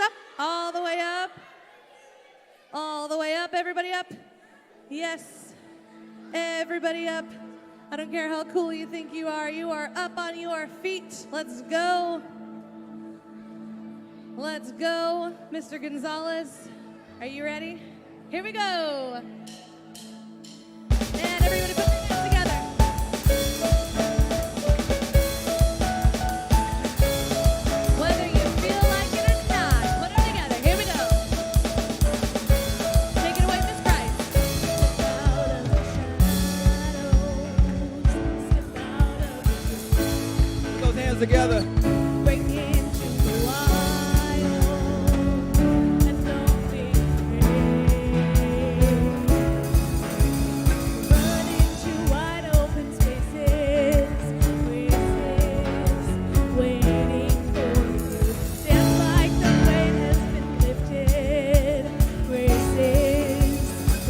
up, all the way up. All the way up, everybody up. Yes, everybody up. I don't care how cool you think you are up on your feet. Let's go. Let's go. Mr. Gonzalez, are you ready? Here we go. And everybody put your hands together. Whether you feel like it or not, put them together. Here we go. Take it away, Miss Price. Put those hands together. Break into the wild and don't be afraid. Run into wide open spaces, waiting for you. Dance like the weight has been lifted. Graces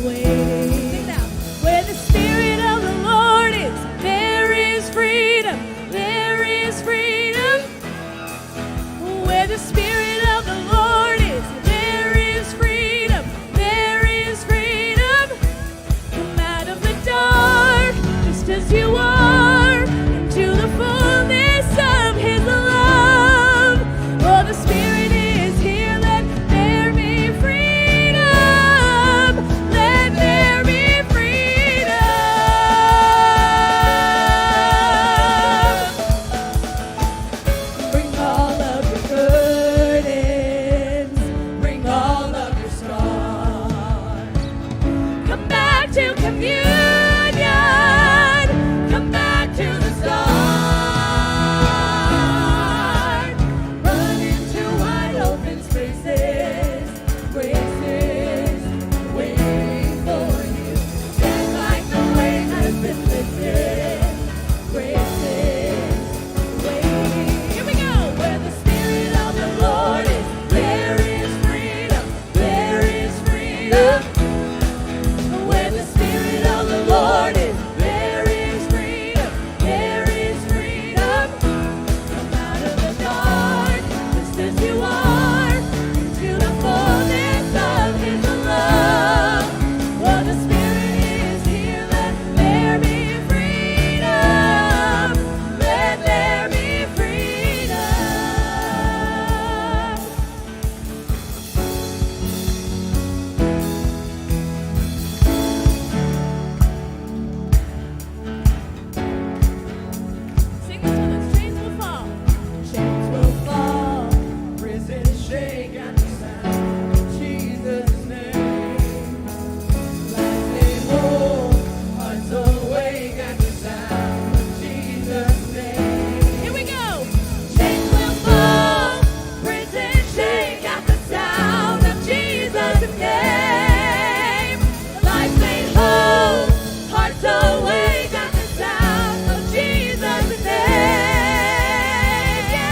waiting. Sing now. Where the Spirit of the Lord is, there is freedom. There is freedom. Where the Spirit of the Lord is, there is freedom. There is freedom. Come out of the dark, just as you are, into the fullness of His love. Oh, the Spirit is here, let there be freedom. Let there be freedom. Bring all of your burdens, bring all of your scars. Come back to communion, come back to the start. Run into wide open spaces, graces waiting for you. Dance like the weight has been lifted, graces waiting. Here we go. Where the Spirit of the Lord is, there is freedom. There is freedom. Where the Spirit of the Lord is, there is freedom. There is freedom. Come out of the dark, just as you are, into the fullness of His love. Oh, the Spirit is here, let there be freedom. Let there be freedom. Sing this with us. Chains will fall. Chains will fall. Prisons shake at the sound of Jesus' name. Lives made whole, hearts awake at the sound of Jesus' name. Here we go. Chains will fall. Prisons shake at the sound of Jesus' name. Lives made whole. Hearts awake at the sound of Jesus' name. Yeah.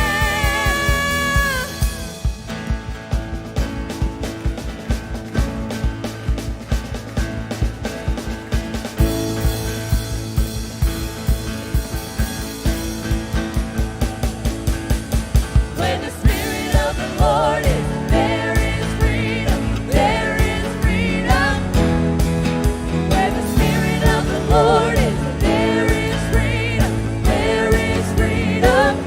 When the Spirit of the Lord is, there is freedom. There is freedom. Where the Spirit of the Lord is, there is freedom. There is freedom.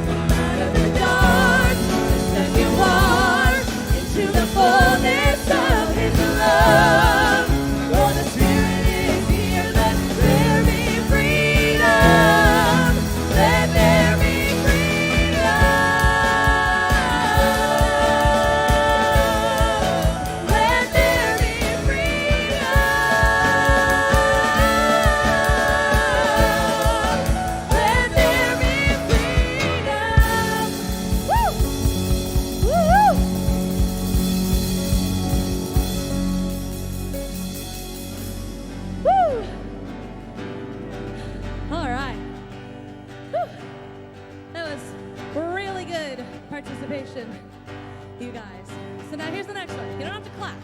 Come out of the dark, just as you are, into the fullness of His love. Oh, the Spirit is here, let there be freedom. Let there be freedom. Let there be freedom. Let there be freedom. Woo! Woo! Woo! All right. Whew. That was really good participation, you guys. So now here's the next one. You don't have to clap.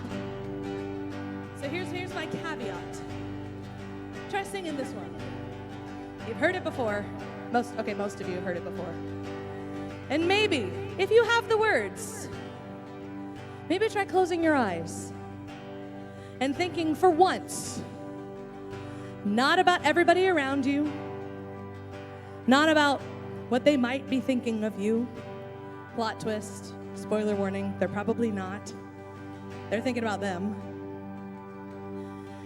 So here's my caveat. Try singing this one. You've heard it before. Most of you have heard it before. And maybe, if you have the words, Maybe try closing your eyes and thinking for once, not about everybody around you, not about what they might be thinking of you. Plot twist, spoiler warning, they're probably not. They're thinking about them.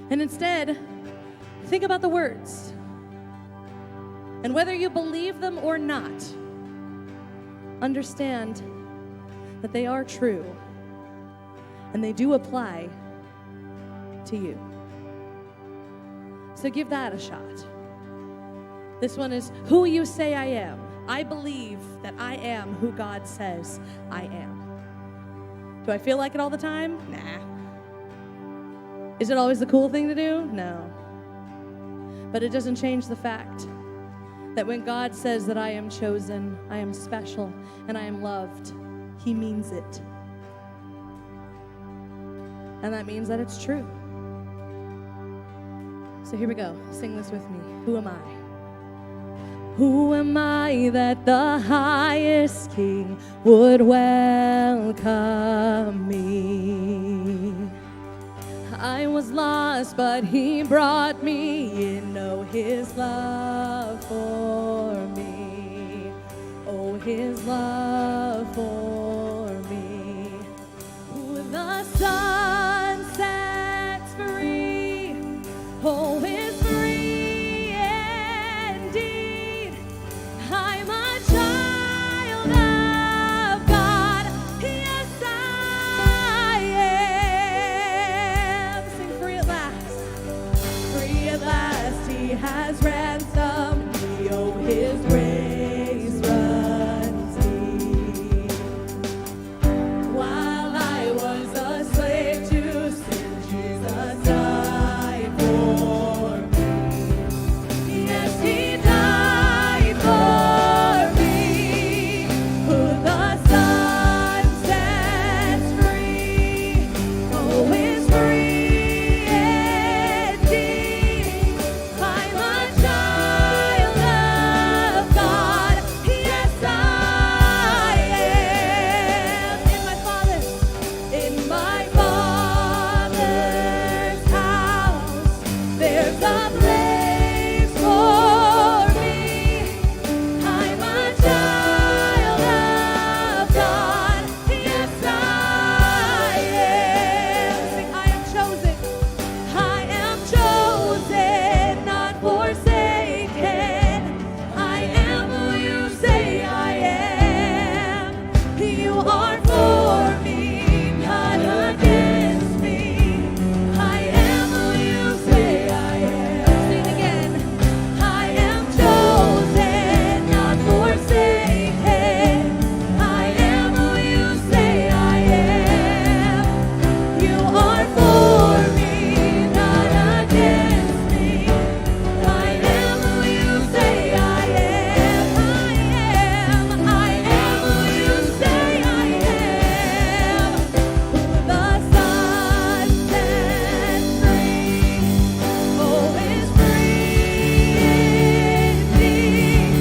And instead, think about the words. And whether you believe them or not, understand that they are true and they do apply to you. So give that a shot. This one is who you say I am. I believe that I am who God says I am. Do I feel like it all the time? Nah. Is it always the cool thing to do? No. But it doesn't change the fact that when God says that I am chosen, I am special, and I am loved, He means it. And that means that it's true. So here we go. Sing this with me. Who am I? Who am I that the highest King would welcome me? I was lost, but He brought me in. Oh, His love for me. Oh, His love for me. Who the Son sets free, oh, is free indeed. I'm a child of God. Yes, I am. Sing free at last. Free at last, He has ransomed me. Oh, His grace runs deep. While I was a slave to sin, Jesus died for me. Yes, He died for me. Who the Son sets free, oh, is free indeed. I'm a child of God. Yes, I am. In my Father's house, there's a place for me. I'm a child of God. Yes, I am. Sing, I am chosen. I am chosen, not forsaken. I am who you say I am. You are for me, not against me. I am who you say I am. Sing again. I am chosen, not forsaken. I am who you say I am. You are for me, not against me. I am who you say I am. I am who you say I am. Who the Son sets free, oh, is free indeed.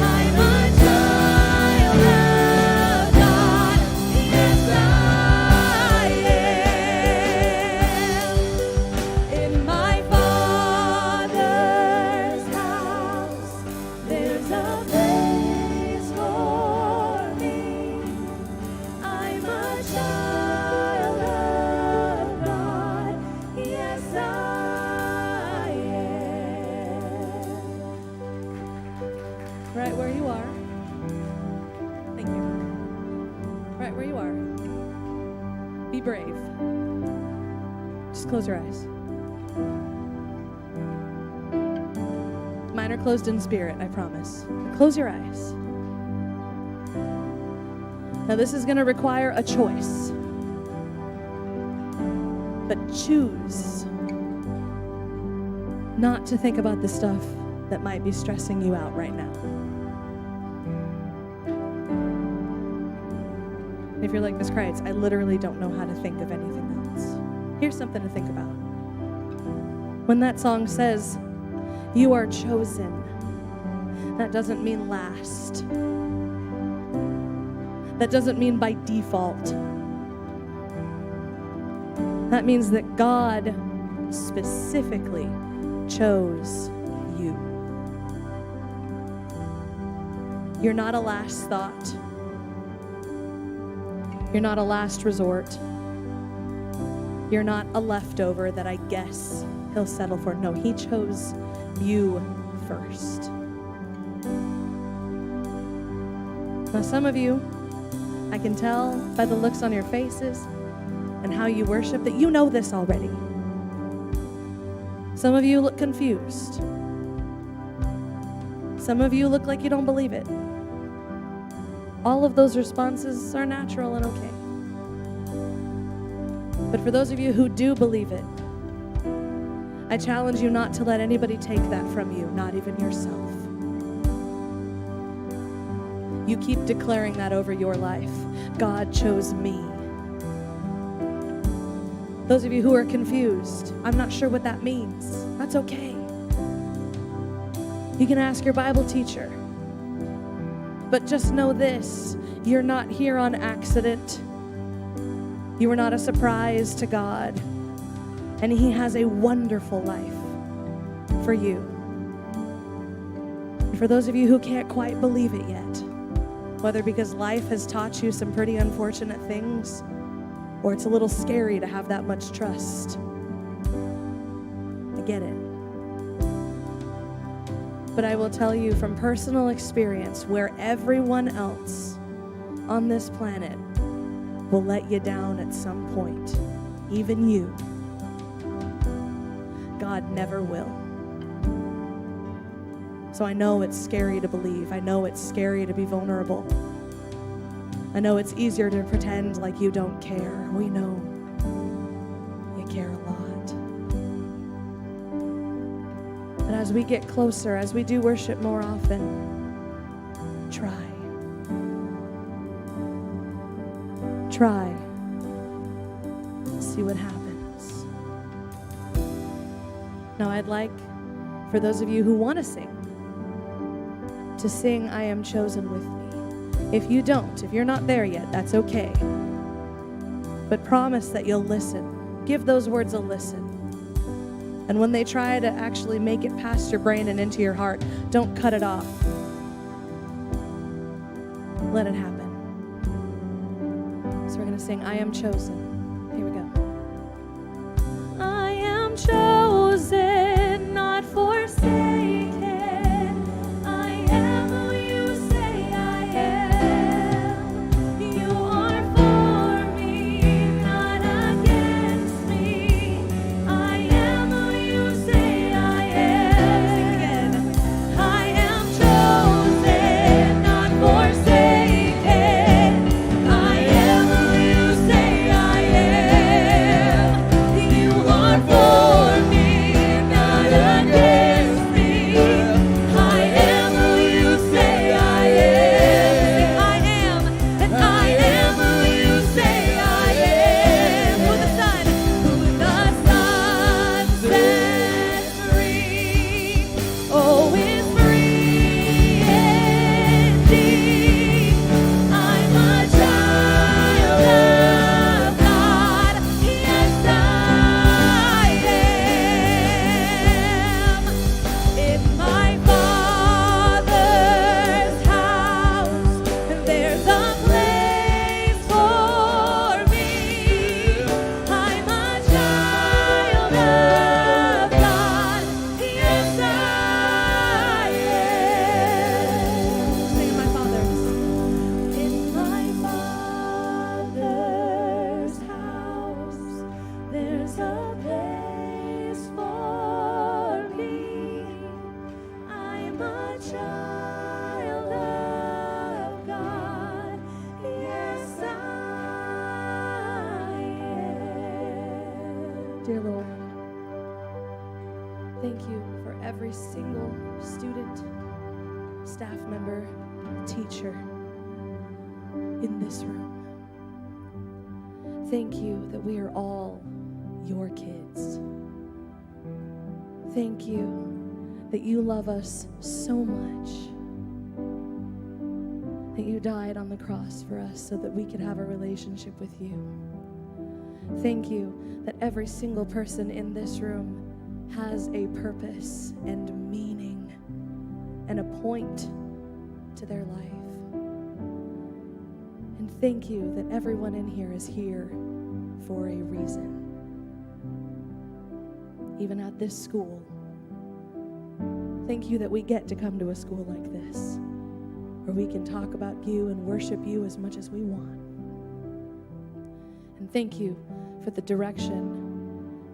I'm a child of God. Yes, I am. In my Father's house, there's a place for me. I'm a child of God. Yes, I am. Right where you are. Thank you. Right where you are. Be brave. Just close your eyes. Mine are closed in spirit, I promise. Close your eyes. Now, this is going to require a choice. But choose not to think about the stuff that might be stressing you out right now. If you're like Miss Kreitz, I literally don't know how to think of anything else. Here's something to think about. When that song says, you are chosen, that doesn't mean last. That doesn't mean by default. That means that God specifically chose you. You're not a last thought. You're not a last resort. You're not a leftover that I guess he'll settle for. No, he chose you first. Now, some of you, I can tell by the looks on your faces and how you worship that you know this already. Some of you look confused. Some of you look like you don't believe it. All of those responses are natural and okay. But for those of you who do believe it, I challenge you not to let anybody take that from you, not even yourself. You keep declaring that over your life. God chose me. Those of you who are confused, I'm not sure what that means. That's okay. You can ask your Bible teacher. But just know this, you're not here on accident. You were not a surprise to God. And he has a wonderful life for you. And for those of you who can't quite believe it yet, whether because life has taught you some pretty unfortunate things, or it's a little scary to have that much trust, I get it. But I will tell you from personal experience, where everyone else on this planet will let you down at some point, even you, God never will. So I know it's scary to believe. I know it's scary to be vulnerable. I know it's easier to pretend like you don't care. We know you care a lot. But as we get closer, as we do worship more often, try. Try. See what happens. Now I'd like, for those of you who want to sing I Am Chosen with me. If you don't, if you're not there yet, that's okay. But promise that you'll listen. Give those words a listen. And when they try to actually make it past your brain and into your heart, don't cut it off. Let it happen. So we're going to sing I Am Chosen. Here we go. I am chosen, not forsaken. I am who you say I am. You are for me, not against me. I am who you say I am. Sing again. I am chosen, not forsaken. I am who you say I am. You are for me, not against me. I am who you say I am. I am, and I am who you say I am. Who the Son sets free, oh, is free indeed. I'm a child of God, yes I am. In my Father's house, and there's a place for me. I'm a child of God, yes I am. Sing in my Father's. In my Father's house, there's a place for me. I'm a child of God, yes I am. Dear Lord, thank you for every single student, staff member, teacher in this room. Thank you that we are all your kids. Thank you that you love us so much, that you died on the cross for us so that we could have a relationship with you. Thank you that every single person in this room has a purpose and meaning and a point to their life. And thank you that everyone in here is here for a reason. Even at this school. Thank you that we get to come to a school like this, where we can talk about you and worship you as much as we want. And thank you for the direction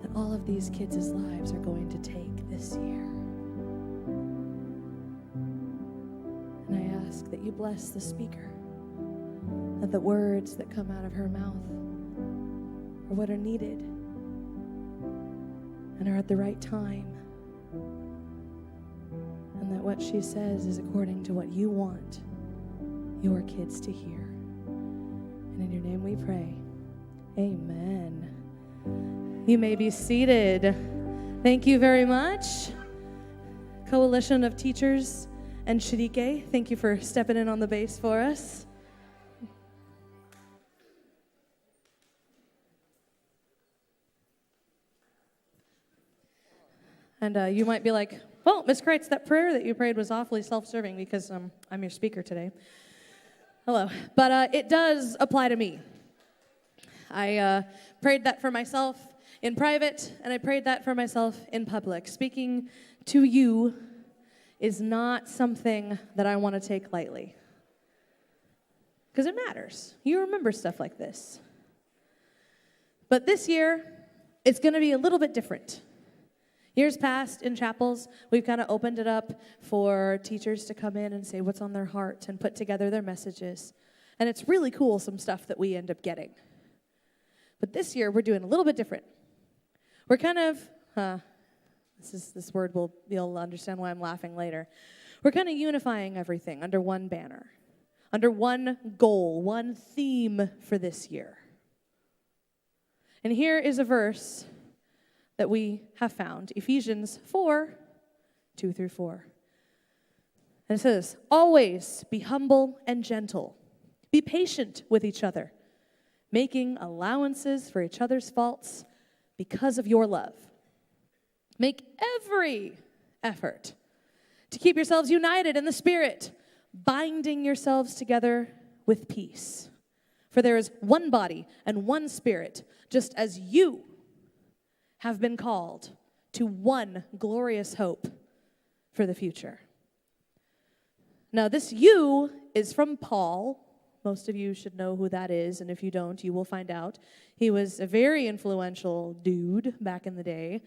that all of these kids' lives are going to take this year. And I ask that you bless the speaker, that the words that come out of her mouth are what are needed and are at the right time, and that what she says is according to what you want your kids to hear. And in your name we pray. Amen. You may be seated. Thank you very much. Coalition of Teachers and Shirike, thank you for stepping in on the bass for us. And you might be like, well, Ms. Kreitz, that prayer that you prayed was awfully self-serving because I'm your speaker today. Hello. But it does apply to me. I prayed that for myself in private, and I prayed that for myself in public. Speaking to you is not something that I want to take lightly. Because it matters. You remember stuff like this. But this year, it's going to be a little bit different. Years past in chapels, we've kind of opened it up for teachers to come in and say what's on their heart and put together their messages. And it's really cool, some stuff that we end up getting. But this year, we're doing a little bit different. We're kind of, this word, you'll understand why I'm laughing later. We're kind of unifying everything under one banner, under one goal, one theme for this year. And here is a verse that we have found, Ephesians 4, 2-4. And it says, always be humble and gentle. Be patient with each other, making allowances for each other's faults because of your love. Make every effort to keep yourselves united in the Spirit, binding yourselves together with peace. For there is one body and one Spirit, just as you have been called to one glorious hope for the future. Now, this you is from Paul. Most of you should know who that is, and if you don't, you will find out. He was a very influential dude back in the day,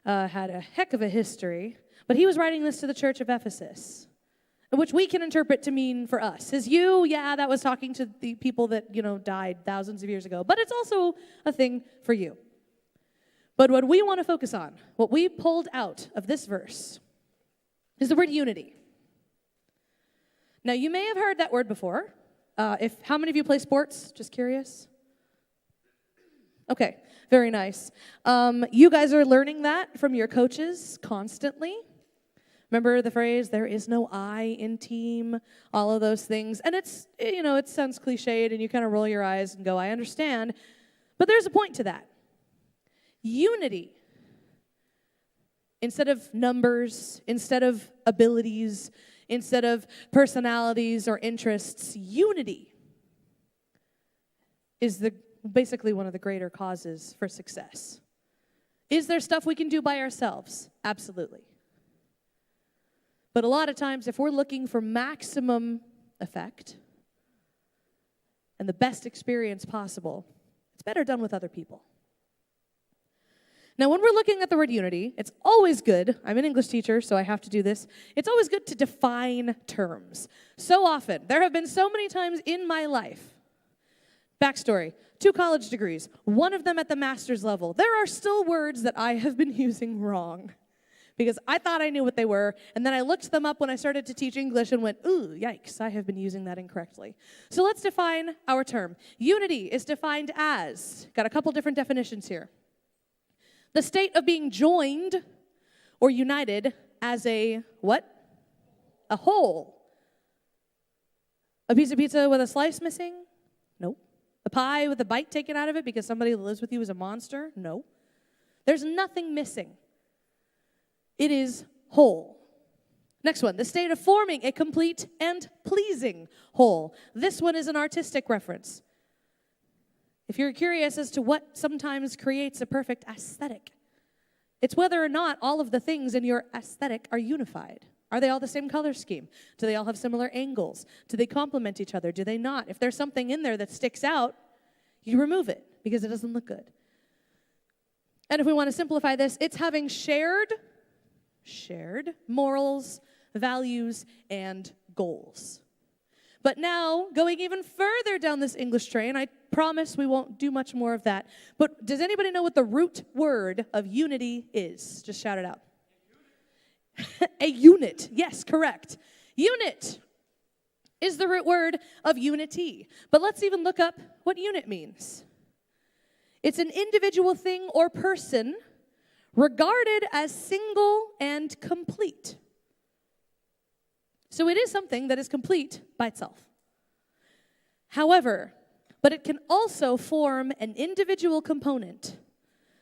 had a heck of a history, but he was writing this to the church of Ephesus, which we can interpret to mean for us. His you, yeah, that was talking to the people that, died thousands of years ago, but it's also a thing for you. But what we want to focus on, what we pulled out of this verse, is the word unity. Now, you may have heard that word before. How many of you play sports? Just curious. Okay, very nice. You guys are learning that from your coaches constantly. Remember the phrase, there is no I in team, all of those things. And it's, it sounds cliched and you kind of roll your eyes and go, I understand. But there's a point to that. Unity, instead of numbers, instead of abilities, instead of personalities or interests, unity is basically one of the greater causes for success. Is there stuff we can do by ourselves? Absolutely. But a lot of times, if we're looking for maximum effect and the best experience possible, it's better done with other people. Now, when we're looking at the word unity, it's always good. I'm an English teacher, so I have to do this. It's always good to define terms. So often, there have been so many times in my life, backstory, 2 college degrees, one of them at the master's level. There are still words that I have been using wrong because I thought I knew what they were, and then I looked them up when I started to teach English and went, ooh, yikes, I have been using that incorrectly. So let's define our term. Unity is defined as, got a couple different definitions here. The state of being joined or united as a what? A whole. A piece of pizza with a slice missing? Nope. A pie with a bite taken out of it because somebody that lives with you is a monster? No. There's nothing missing. It is whole. Next one, the state of forming a complete and pleasing whole. This one is an artistic reference. If you're curious as to what sometimes creates a perfect aesthetic, it's whether or not all of the things in your aesthetic are unified. Are they all the same color scheme? Do they all have similar angles? Do they complement each other? Do they not? If there's something in there that sticks out, you remove it because it doesn't look good. And if we want to simplify this, it's having shared morals, values, and goals. But now, going even further down this English train, I promise we won't do much more of that. But does anybody know what the root word of unity is? Just shout it out. A unit. Yes, correct. Unit is the root word of unity. But let's even look up what unit means. It's an individual thing or person regarded as single and complete. So it is something that is complete by itself. However, but it can also form an individual component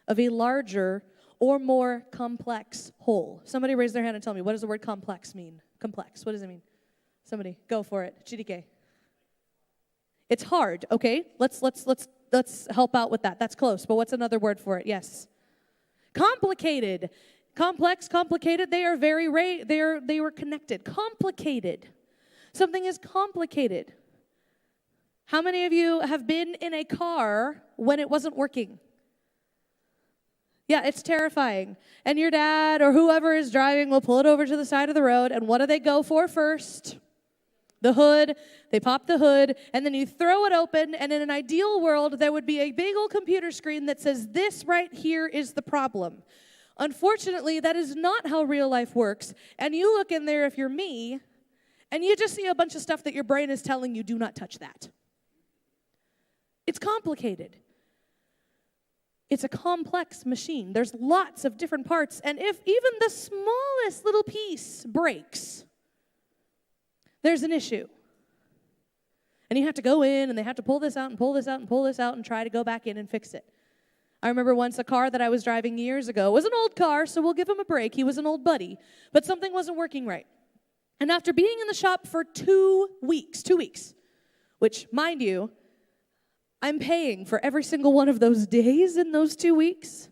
of a larger or more complex whole. Somebody raise their hand and tell me, what does the word complex mean? Complex, what does it mean? Somebody, go for it. GDK. It's hard, okay? Let's help out with that. That's close, but what's another word for it? Yes. Complicated. Complex, complicated, they are they were connected. Complicated. Something is complicated. How many of you have been in a car when it wasn't working? Yeah, it's terrifying. And your dad or whoever is driving will pull it over to the side of the road, and what do they go for first? The hood. They pop the hood, and then you throw it open, and in an ideal world, there would be a big old computer screen that says, this right here is the problem. Unfortunately, that is not how real life works, and you look in there if you're me, and you just see a bunch of stuff that your brain is telling you, do not touch that. It's complicated. It's a complex machine. There's lots of different parts, and if even the smallest little piece breaks, there's an issue. And you have to go in, and they have to pull this out and pull this out and pull this out and try to go back in and fix it. I remember once a car that I was driving years ago. It was an old car, so we'll give him a break. He was an old buddy. But something wasn't working right. And after being in the shop for 2 weeks, which, mind you, I'm paying for every single one of those days in those 2 weeks.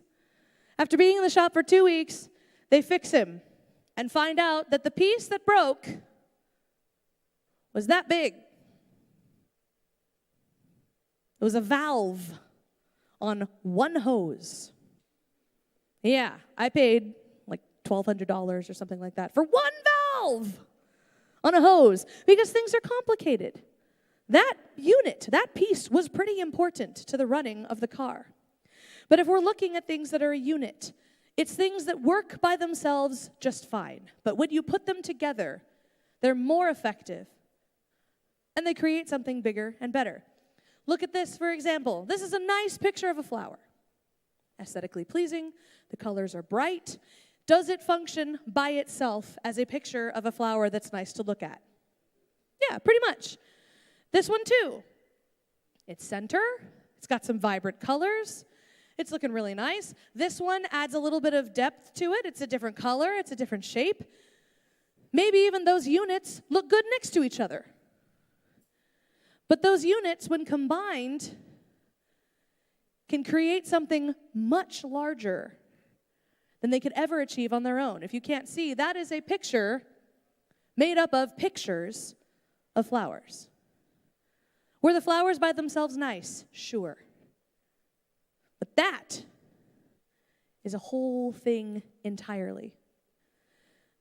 After being in the shop for 2 weeks, they fix him and find out that the piece that broke was that big. It was a valve on one hose. Yeah, I paid like $1,200 or something like that for one valve on a hose because things are complicated. That unit, that piece was pretty important to the running of the car. But if we're looking at things that are a unit, it's things that work by themselves just fine. But when you put them together, they're more effective and they create something bigger and better. Look at this, for example. This is a nice picture of a flower. Aesthetically pleasing. The colors are bright. Does it function by itself as a picture of a flower that's nice to look at? Yeah, pretty much. This one too. It's center. It's got some vibrant colors. It's looking really nice. This one adds a little bit of depth to it. It's a different color. It's a different shape. Maybe even those units look good next to each other. But those units, when combined, can create something much larger than they could ever achieve on their own. If you can't see, that is a picture made up of pictures of flowers. Were the flowers by themselves nice? Sure. But that is a whole thing entirely.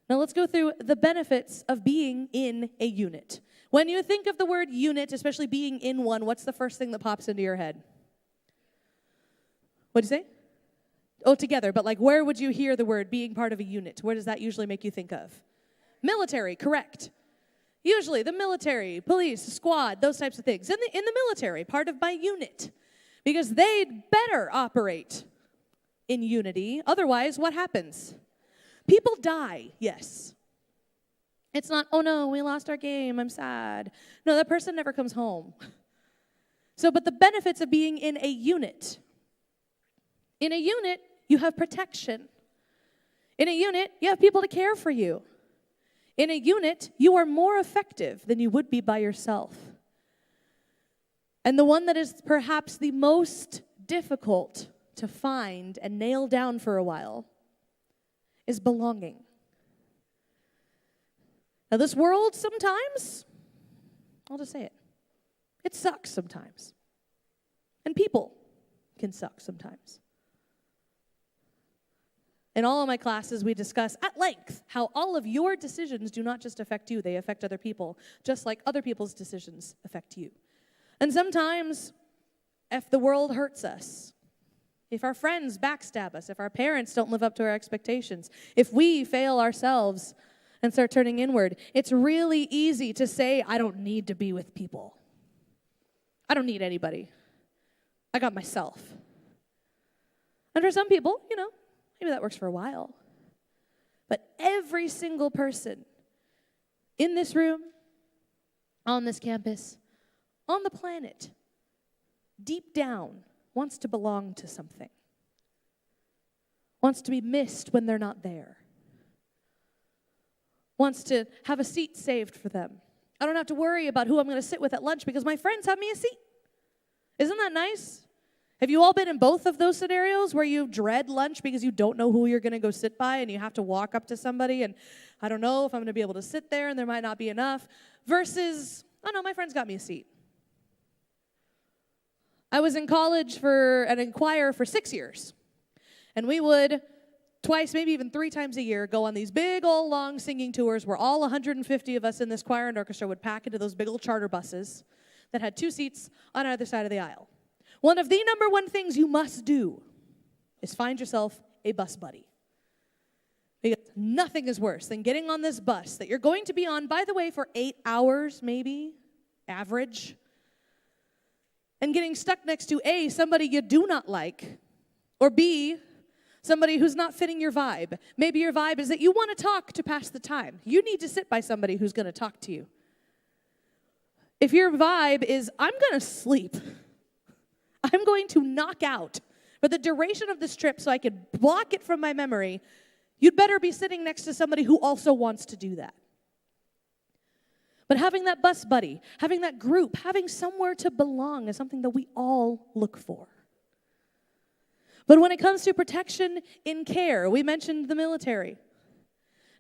Now let's go through the benefits of being in a unit. When you think of the word unit, especially being in one, what's the first thing that pops into your head? What'd you say? Oh, together. But like, where would you hear the word being part of a unit? Where does that usually make you think of? Military, correct. Usually the military, police, squad, those types of things. In the military, part of my unit. Because they'd better operate in unity. Otherwise, what happens? People die, yes. It's not, oh no, we lost our game, I'm sad. No, that person never comes home. But the benefits of being in a unit. In a unit, you have protection. In a unit, you have people to care for you. In a unit, you are more effective than you would be by yourself. And the one that is perhaps the most difficult to find and nail down for a while is belonging. Now, this world sometimes, I'll just say it, it sucks sometimes. And people can suck sometimes. In all of my classes, we discuss at length how all of your decisions do not just affect you, they affect other people, just like other people's decisions affect you. And sometimes, if the world hurts us, if our friends backstab us, if our parents don't live up to our expectations, if we fail ourselves and start turning inward, it's really easy to say, I don't need to be with people. I don't need anybody. I got myself. And for some people, maybe that works for a while. But every single person in this room, on this campus, on the planet, deep down, wants to belong to something. Wants to be missed when they're not there. Wants to have a seat saved for them. I don't have to worry about who I'm going to sit with at lunch because my friends have me a seat. Isn't that nice? Have you all been in both of those scenarios where you dread lunch because you don't know who you're going to go sit by and you have to walk up to somebody and I don't know if I'm going to be able to sit there and there might not be enough, versus, oh no, my friend's got me a seat. I was in college for an choir for 6 years, and we would twice, maybe even 3 times a year, go on these big old long singing tours where all 150 of us in this choir and orchestra would pack into those big old charter buses that had 2 seats on either side of the aisle. One of the number one things you must do is find yourself a bus buddy. Because nothing is worse than getting on this bus that you're going to be on, by the way, for 8 hours maybe, average, and getting stuck next to A, somebody you do not like, or B, somebody who's not fitting your vibe. Maybe your vibe is that you want to talk to pass the time. You need to sit by somebody who's going to talk to you. If your vibe is, I'm going to sleep, I'm going to knock out for the duration of this trip so I can block it from my memory, you'd better be sitting next to somebody who also wants to do that. But having that bus buddy, having that group, having somewhere to belong is something that we all look for. But when it comes to protection in care, we mentioned the military.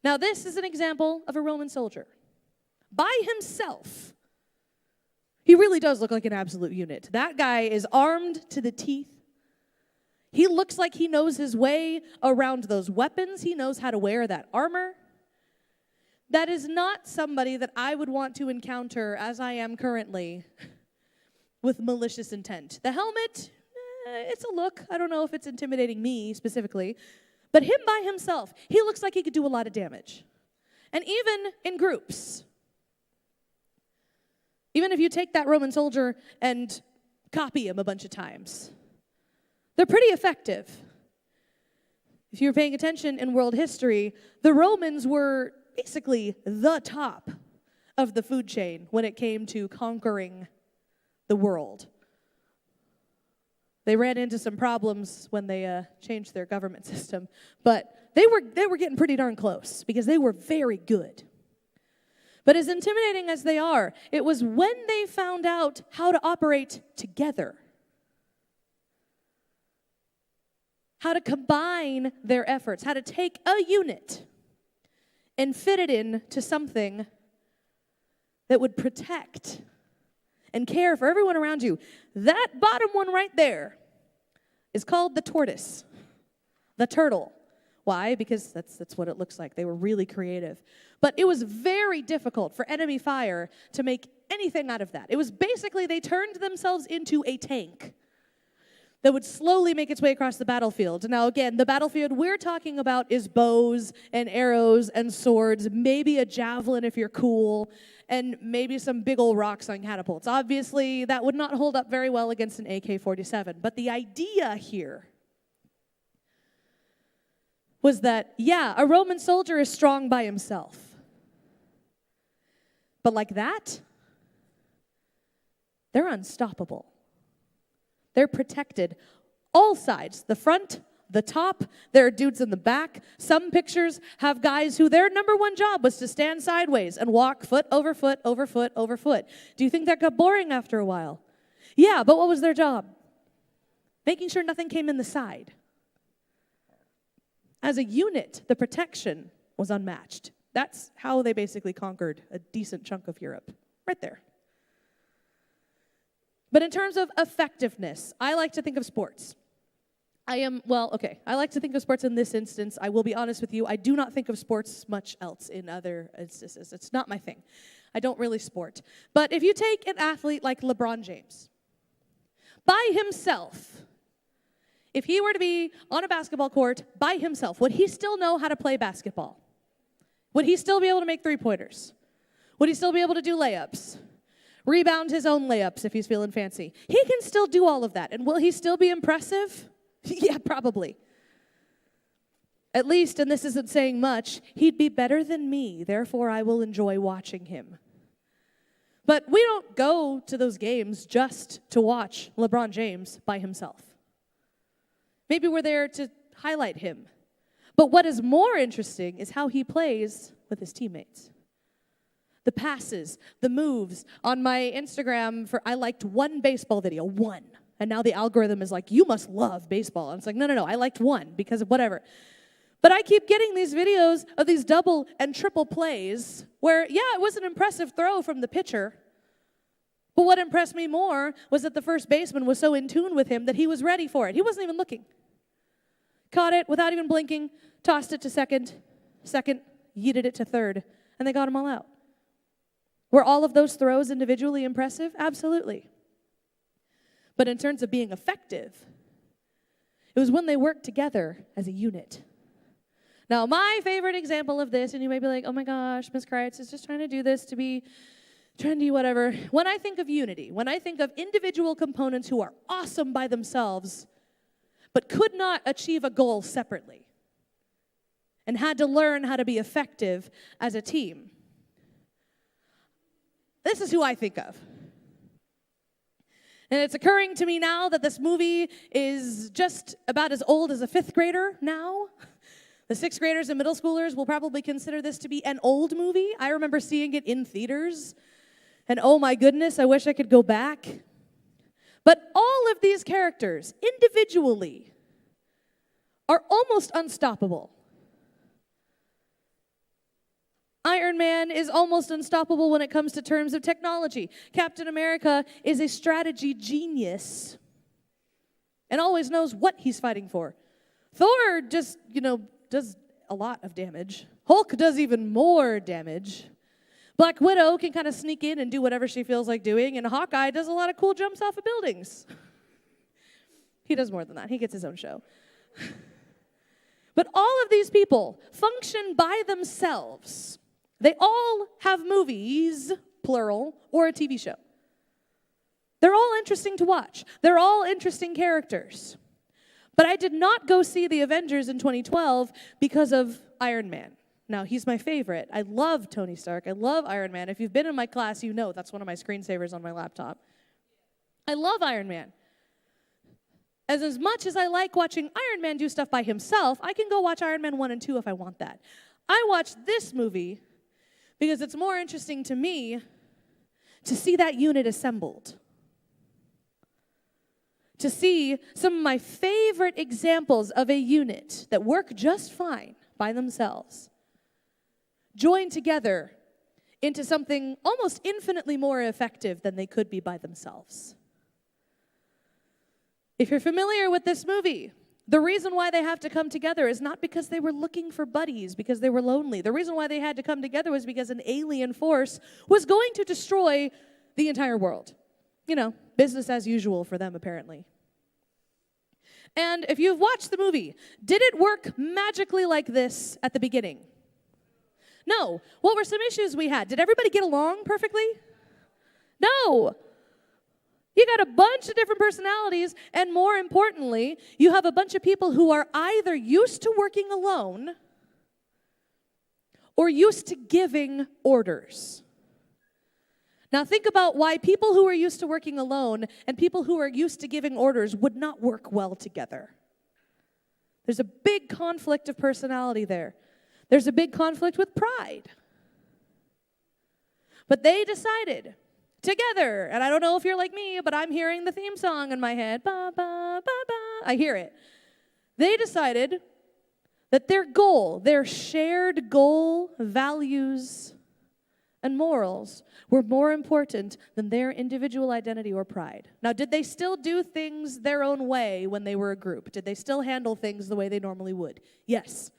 Now this is an example of a Roman soldier. By himself, he really does look like an absolute unit. That guy is armed to the teeth. He looks like he knows his way around those weapons. He knows how to wear that armor. That is not somebody that I would want to encounter, as I am currently, with malicious intent. The helmet, it's a look. I don't know if it's intimidating me specifically. But him by himself, he looks like he could do a lot of damage. And even in groups. Even if you take that Roman soldier and copy him a bunch of times, they're pretty effective. If you're paying attention in world history, the Romans were basically the top of the food chain when it came to conquering the world. They ran into some problems when they changed their government system, but they were getting pretty darn close because they were very good. But as intimidating as they are, it was when they found out how to operate together, how to combine their efforts, how to take a unit and fit it into something that would protect and care for everyone around you. That bottom one right there is called the tortoise, the turtle. Why? Because that's what it looks like. They were really creative. But it was very difficult for enemy fire to make anything out of that. It was basically they turned themselves into a tank that would slowly make its way across the battlefield. Now again, the battlefield we're talking about is bows and arrows and swords, maybe a javelin if you're cool, and maybe some big old rocks on catapults. Obviously, that would not hold up very well against an AK-47. But the idea here was that, yeah, a Roman soldier is strong by himself. But like that, they're unstoppable. They're protected. All sides, the front, the top, there are dudes in the back. Some pictures have guys who their number one job was to stand sideways and walk foot over foot over foot over foot. Do you think that got boring after a while? Yeah, but what was their job? Making sure nothing came in the side. As a unit, the protection was unmatched. That's how they basically conquered a decent chunk of Europe. Right there. But in terms of effectiveness, I like to think of sports. I like to think of sports in this instance. I will be honest with you, I do not think of sports much else in other instances. It's not my thing. I don't really sport. But if you take an athlete like LeBron James, by himself, if he were to be on a basketball court by himself, would he still know how to play basketball? Would he still be able to make three-pointers? Would he still be able to do layups? Rebound his own layups if he's feeling fancy. He can still do all of that. And will he still be impressive? Yeah, probably. At least, and this isn't saying much, he'd be better than me. Therefore, I will enjoy watching him. But we don't go to those games just to watch LeBron James by himself. Maybe we're there to highlight him. But what is more interesting is how he plays with his teammates. The passes, the moves. On my Instagram, I liked one baseball video, one. And now the algorithm is like, you must love baseball. And it's like, no, I liked one because of whatever. But I keep getting these videos of these double and triple plays where, yeah, it was an impressive throw from the pitcher. But what impressed me more was that the first baseman was so in tune with him that he was ready for it. He wasn't even looking. Caught it without even blinking, tossed it to second, yeeted it to third, and they got them all out. Were all of those throws individually impressive? Absolutely. But in terms of being effective, it was when they worked together as a unit. Now, my favorite example of this, and you may be like, oh my gosh, Ms. Kreitz is just trying to do this to be trendy, whatever. When I think of unity, when I think of individual components who are awesome by themselves, but could not achieve a goal separately, and had to learn how to be effective as a team, this is who I think of. And it's occurring to me now that this movie is just about as old as a fifth grader now. The sixth graders and middle schoolers will probably consider this to be an old movie. I remember seeing it in theaters. And oh my goodness, I wish I could go back. But all of these characters, individually, are almost unstoppable. Iron Man is almost unstoppable when it comes to terms of technology. Captain America is a strategy genius and always knows what he's fighting for. Thor just, does a lot of damage. Hulk does even more damage. Black Widow can kind of sneak in and do whatever she feels like doing, and Hawkeye does a lot of cool jumps off of buildings. He does more than that. He gets his own show. But all of these people function by themselves. They all have movies, plural, or a TV show. They're all interesting to watch. They're all interesting characters. But I did not go see the Avengers in 2012 because of Iron Man. Now, he's my favorite. I love Tony Stark. I love Iron Man. If you've been in my class, you know that's one of my screensavers on my laptop. I love Iron Man. As much as I like watching Iron Man do stuff by himself, I can go watch Iron Man 1 and 2 if I want that. I watched this movie because it's more interesting to me to see that unit assembled. To see some of my favorite examples of a unit that work just fine by themselves join together into something almost infinitely more effective than they could be by themselves. If you're familiar with this movie, the reason why they have to come together is not because they were looking for buddies, because they were lonely. The reason why they had to come together was because an alien force was going to destroy the entire world. Business as usual for them, apparently. And if you've watched the movie, did it work magically like this at the beginning? No. What were some issues we had? Did everybody get along perfectly? No. You got a bunch of different personalities, and more importantly, you have a bunch of people who are either used to working alone or used to giving orders. Now think about why people who are used to working alone and people who are used to giving orders would not work well together. There's a big conflict of personality there. There's a big conflict with pride. But they decided together, and I don't know if you're like me, but I'm hearing the theme song in my head. Ba, ba, ba, ba. I hear it. They decided that their goal, their shared goal, values, and morals were more important than their individual identity or pride. Now, did they still do things their own way when they were a group? Did they still handle things the way they normally would? Yes.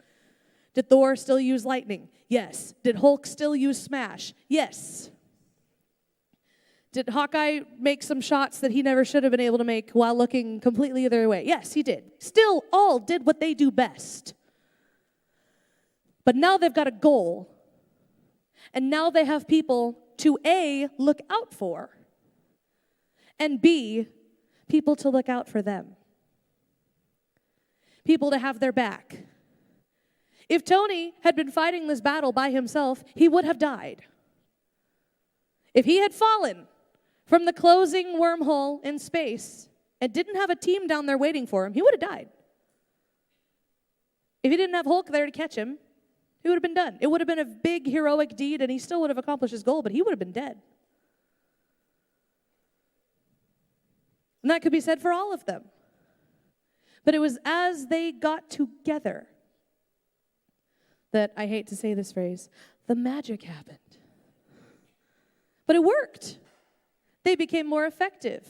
Did Thor still use lightning? Yes. Did Hulk still use smash? Yes. Did Hawkeye make some shots that he never should have been able to make while looking completely the other way? Yes, he did. Still all did what they do best. But now they've got a goal. And now they have people to A, look out for, and B, people to look out for them. People to have their back. If Tony had been fighting this battle by himself, he would have died. If he had fallen from the closing wormhole in space and didn't have a team down there waiting for him, he would have died. If he didn't have Hulk there to catch him, he would have been done. It would have been a big heroic deed, and he still would have accomplished his goal, but he would have been dead. And that could be said for all of them. But it was as they got together that, I hate to say this phrase, the magic happened. But it worked. They became more effective.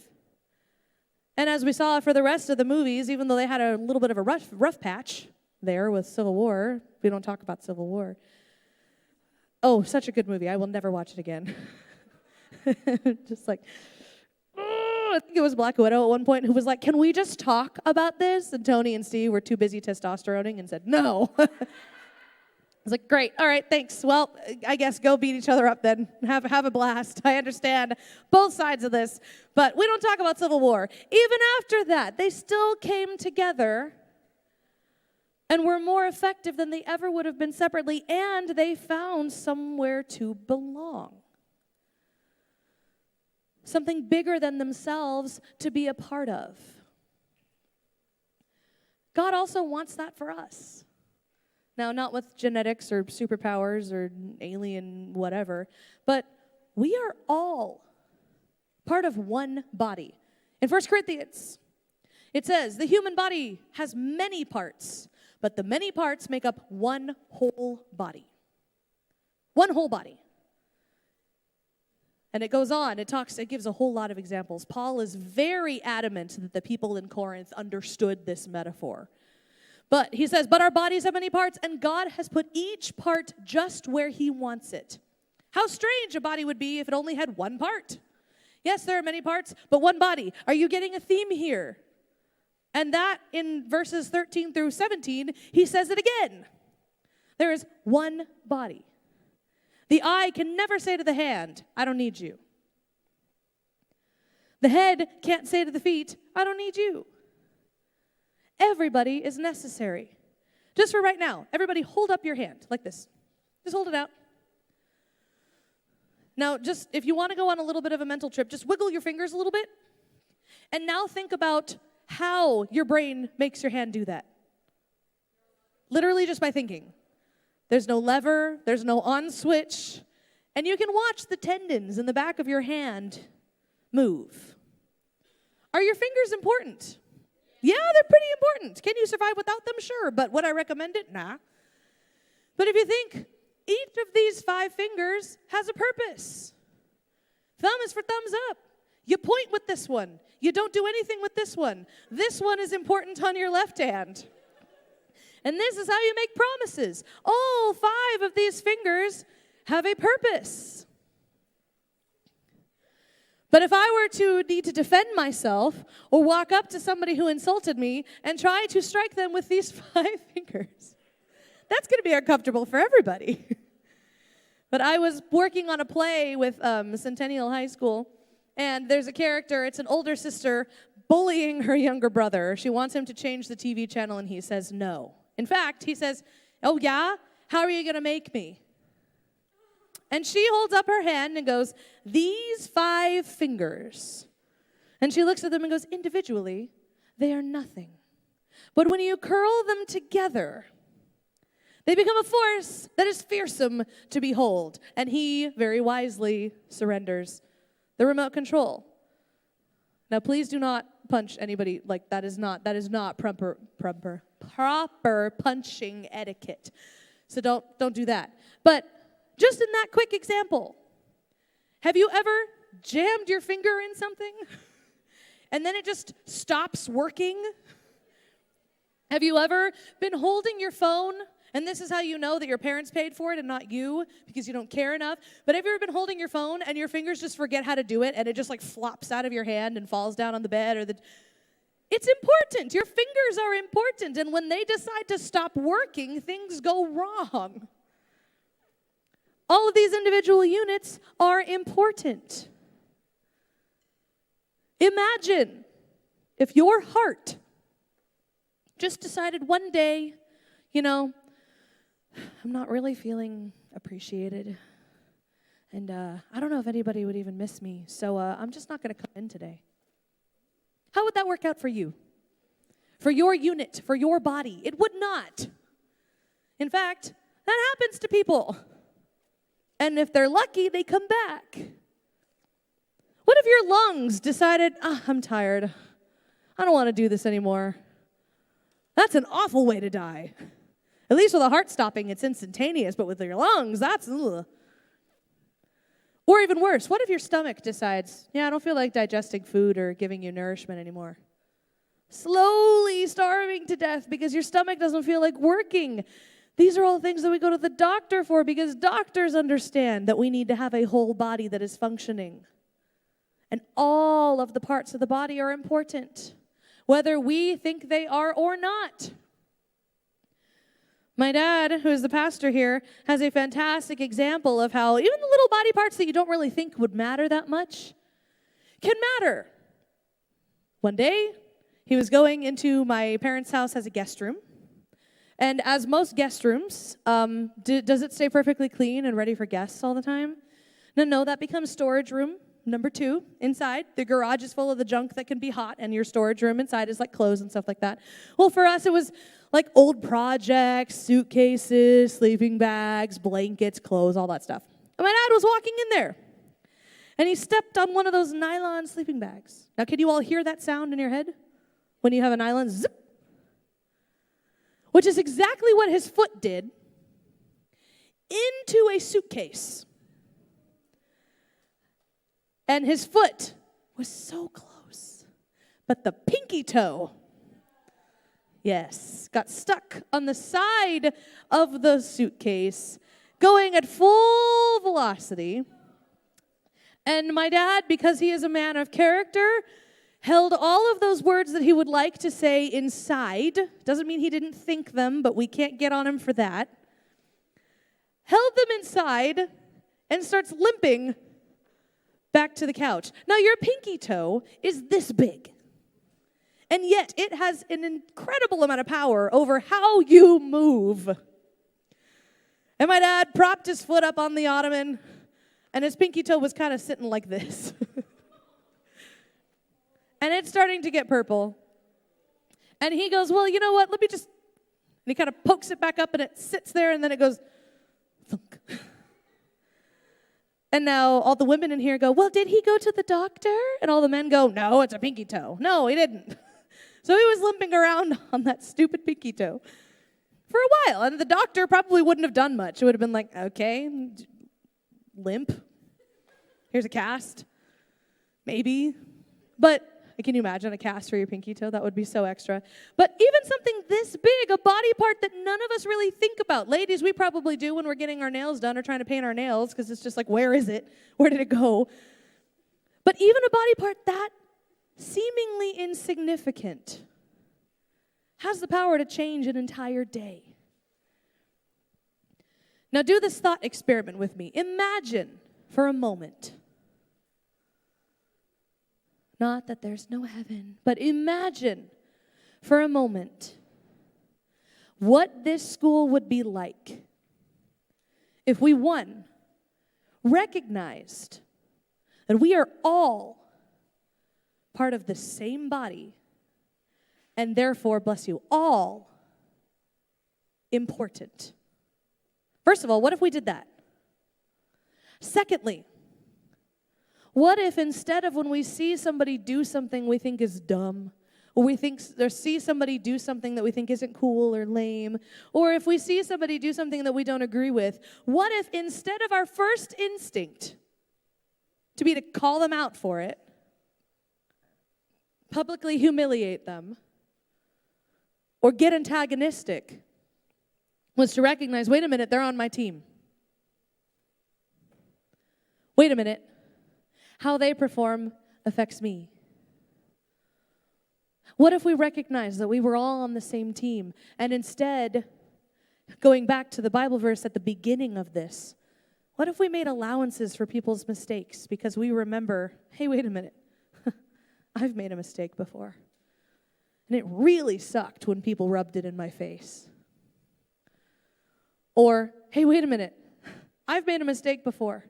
And as we saw for the rest of the movies, even though they had a little bit of a rough patch there with Civil War, we don't talk about Civil War. Oh, such a good movie. I will never watch it again. Just like, I think it was Black Widow at one point who was like, can we just talk about this? And Tony and Steve were too busy testosteroning and said, no. I was like, great, all right, thanks. Well, I guess go beat each other up then. Have a blast. I understand both sides of this. But we don't talk about Civil War. Even after that, they still came together and were more effective than they ever would have been separately, and they found somewhere to belong. Something bigger than themselves to be a part of. God also wants that for us. Now, not with genetics or superpowers or alien whatever, but we are all part of one body. In 1 Corinthians, it says, the human body has many parts, but the many parts make up one whole body. One whole body. And it goes on, it gives a whole lot of examples. Paul is very adamant that the people in Corinth understood this metaphor. But he says, but our bodies have many parts, and God has put each part just where he wants it. How strange a body would be if it only had one part. Yes, there are many parts, but one body. Are you getting a theme here? And that in verses 13 through 17, he says it again. There is one body. The eye can never say to the hand, I don't need you. The head can't say to the feet, I don't need you. Everybody is necessary. Just for right now, everybody hold up your hand like this. Just hold it out. Now, just if you want to go on a little bit of a mental trip, just wiggle your fingers a little bit. And now think about how your brain makes your hand do that. Literally just by thinking. There's no lever, there's no on switch, and you can watch the tendons in the back of your hand move. Are your fingers important? Yeah, they're pretty important. Can you survive without them? Sure, but would I recommend it? Nah. But if you think, each of these 5 fingers has a purpose. Thumb is for thumbs up. You point with this one. You don't do anything with this one. This one is important on your left hand. And this is how you make promises. All 5 of these fingers have a purpose. But if I were to need to defend myself or walk up to somebody who insulted me and try to strike them with these 5 fingers, that's going to be uncomfortable for everybody. But I was working on a play with Centennial High School, and there's a character, it's an older sister, bullying her younger brother. She wants him to change the TV channel, and he says no. In fact, he says, oh yeah? How are you going to make me? And she holds up her hand and goes, these 5 fingers. And she looks at them and goes, individually, they are nothing. But when you curl them together, they become a force that is fearsome to behold. And he very wisely surrenders the remote control. Now, please do not punch anybody. Like, that is not proper punching etiquette. So don't do that. But just in that quick example, have you ever jammed your finger in something and then it just stops working? Have you ever been holding your phone, and this is how you know that your parents paid for it and not you because you don't care enough, but have you ever been holding your phone and your fingers just forget how to do it and it just like flops out of your hand and falls down on the bed It's important. Your fingers are important, and when they decide to stop working, things go wrong. All of these individual units are important. Imagine if your heart just decided one day, I'm not really feeling appreciated, and I don't know if anybody would even miss me, so I'm just not going to come in today. How would that work out for you? For your unit, for your body? It would not. In fact, that happens to people. And if they're lucky, they come back. What if your lungs decided, I'm tired. I don't want to do this anymore. That's an awful way to die. At least with a heart stopping, it's instantaneous, but with your lungs, that's ugh. Or even worse, what if your stomach decides, I don't feel like digesting food or giving you nourishment anymore? Slowly starving to death because your stomach doesn't feel like working. These are all things that we go to the doctor for because doctors understand that we need to have a whole body that is functioning. And all of the parts of the body are important, whether we think they are or not. My dad, who is the pastor here, has a fantastic example of how even the little body parts that you don't really think would matter that much can matter. One day, he was going into my parents' house as a guest room. And as most guest rooms, does it stay perfectly clean and ready for guests all the time? No, that becomes storage room number 2 inside. The garage is full of the junk that can be hot, and your storage room inside is like clothes and stuff like that. Well, for us, it was like old projects, suitcases, sleeping bags, blankets, clothes, all that stuff. And my dad was walking in there, and he stepped on one of those nylon sleeping bags. Now, can you all hear that sound in your head when you have a nylon zip? Which is exactly what his foot did into a suitcase. And his foot was so close, but the pinky toe, yes, got stuck on the side of the suitcase, going at full velocity. And my dad, because he is a man of character, held all of those words that he would like to say inside. Doesn't mean he didn't think them, but we can't get on him for that. Held them inside and starts limping back to the couch. Now, your pinky toe is this big. And yet, it has an incredible amount of power over how you move. And my dad propped his foot up on the ottoman, and his pinky toe was kind of sitting like this. And it's starting to get purple. And he goes, well, you know what, let me just... And he kind of pokes it back up, and it sits there, and then it goes, thunk. And now all the women in here go, well, did he go to the doctor? And all the men go, no, it's a pinky toe. No, he didn't. So he was limping around on that stupid pinky toe for a while. And the doctor probably wouldn't have done much. It would have been like, okay, limp. Here's a cast. Maybe. But can you imagine a cast for your pinky toe? That would be so extra. But even something this big, a body part that none of us really think about. Ladies, we probably do when we're getting our nails done or trying to paint our nails because it's just like, where is it? Where did it go? But even a body part that seemingly insignificant has the power to change an entire day. Now do this thought experiment with me. Imagine for a moment, not that there's no heaven, but imagine for a moment what this school would be like if we won recognized that we are all part of the same body, and therefore, bless you, all important. First of all, what if we did that? Secondly, what if instead of when we see somebody do something we think is dumb, or see somebody do something that we think isn't cool or lame, or if we see somebody do something that we don't agree with, what if instead of our first instinct to be to call them out for it, publicly humiliate them, or get antagonistic, was to recognize, wait a minute, they're on my team. Wait a minute, how they perform affects me. What if we recognize that we were all on the same team, and instead, going back to the Bible verse at the beginning of this, what if we made allowances for people's mistakes because we remember, hey, wait a minute, I've made a mistake before. And it really sucked when people rubbed it in my face. Or, hey, wait a minute, I've made a mistake before.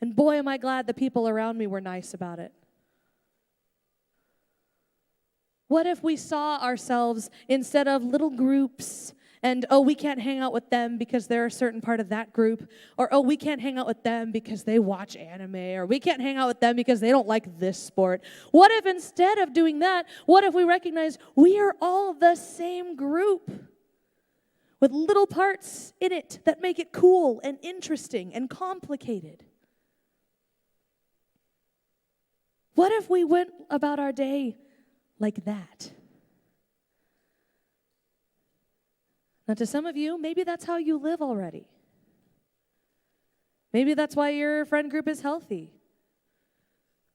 And boy, am I glad the people around me were nice about it. What if we saw ourselves instead of little groups and, oh, we can't hang out with them because they're a certain part of that group, or, oh, we can't hang out with them because they watch anime, or we can't hang out with them because they don't like this sport. What if instead of doing that, what if we recognize we are all the same group with little parts in it that make it cool and interesting and complicated? What if we went about our day like that? Now, to some of you, maybe that's how you live already. Maybe that's why your friend group is healthy.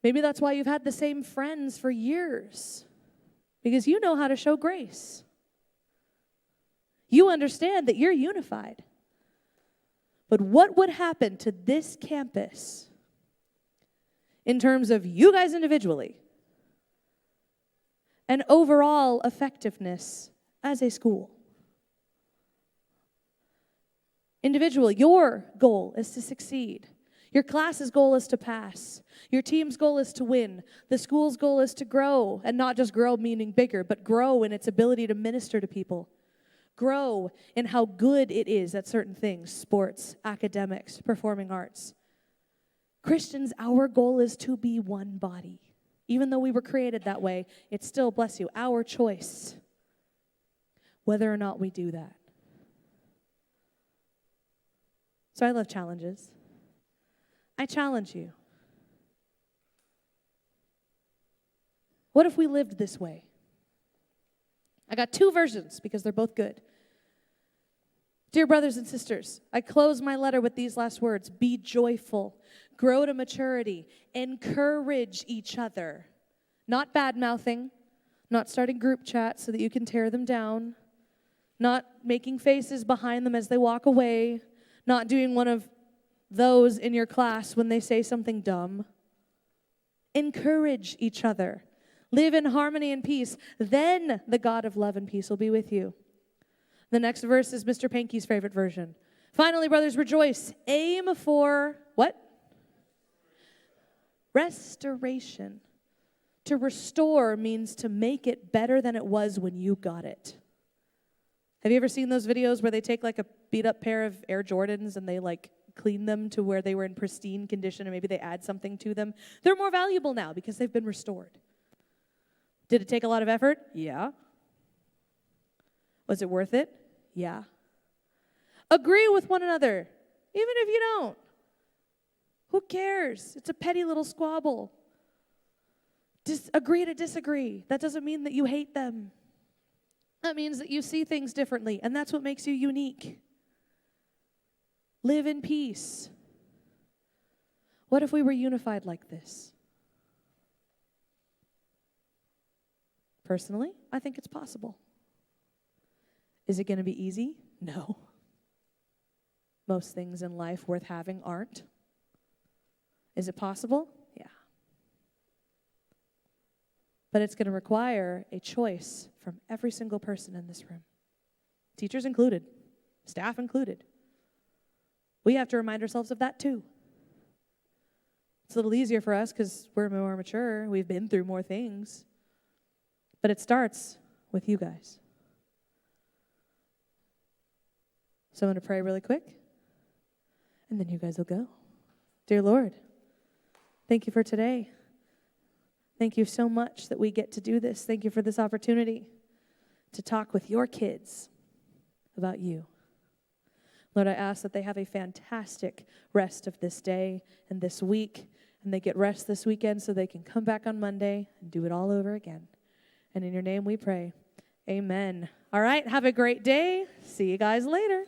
Maybe that's why you've had the same friends for years, because you know how to show grace. You understand that you're unified. But what would happen to this campus in terms of you guys individually and overall effectiveness as a school? Individual, your goal is to succeed. Your class's goal is to pass. Your team's goal is to win. The school's goal is to grow, and not just grow meaning bigger, but grow in its ability to minister to people. Grow in how good it is at certain things, sports, academics, performing arts. Christians, our goal is to be one body. Even though we were created that way, it's still, bless you, our choice whether or not we do that. So I love challenges. I challenge you. What if we lived this way? I got two versions because they're both good. Dear brothers and sisters, I close my letter with these last words. Be joyful, grow to maturity, encourage each other. Not bad-mouthing, not starting group chats so that you can tear them down, not making faces behind them as they walk away, not doing one of those in your class when they say something dumb. Encourage each other. Live in harmony and peace. Then the God of love and peace will be with you. The next verse is Mr. Pankey's favorite version. Finally, brothers, rejoice. Aim for what? Restoration. To restore means to make it better than it was when you got it. Have you ever seen those videos where they take like a beat up pair of Air Jordans and they like clean them to where they were in pristine condition and maybe they add something to them? They're more valuable now because they've been restored. Did it take a lot of effort? Yeah. Was it worth it? Yeah. Agree with one another, even if you don't. Who cares? It's a petty little squabble. Agree to disagree. That doesn't mean that you hate them. That means that you see things differently, and that's what makes you unique. Live in peace. What if we were unified like this? Personally, I think it's possible. Is it going to be easy? No. Most things in life worth having aren't. Is it possible? Yeah. But it's going to require a choice from every single person in this room. Teachers included, staff included. We have to remind ourselves of that too. It's a little easier for us because we're more mature. We've been through more things. But it starts with you guys. So I'm going to pray really quick, and then you guys will go. Dear Lord, thank you for today. Thank you so much that we get to do this. Thank you for this opportunity to talk with your kids about you. Lord, I ask that they have a fantastic rest of this day and this week, and they get rest this weekend so they can come back on Monday and do it all over again. And in your name we pray. Amen. All right, have a great day. See you guys later.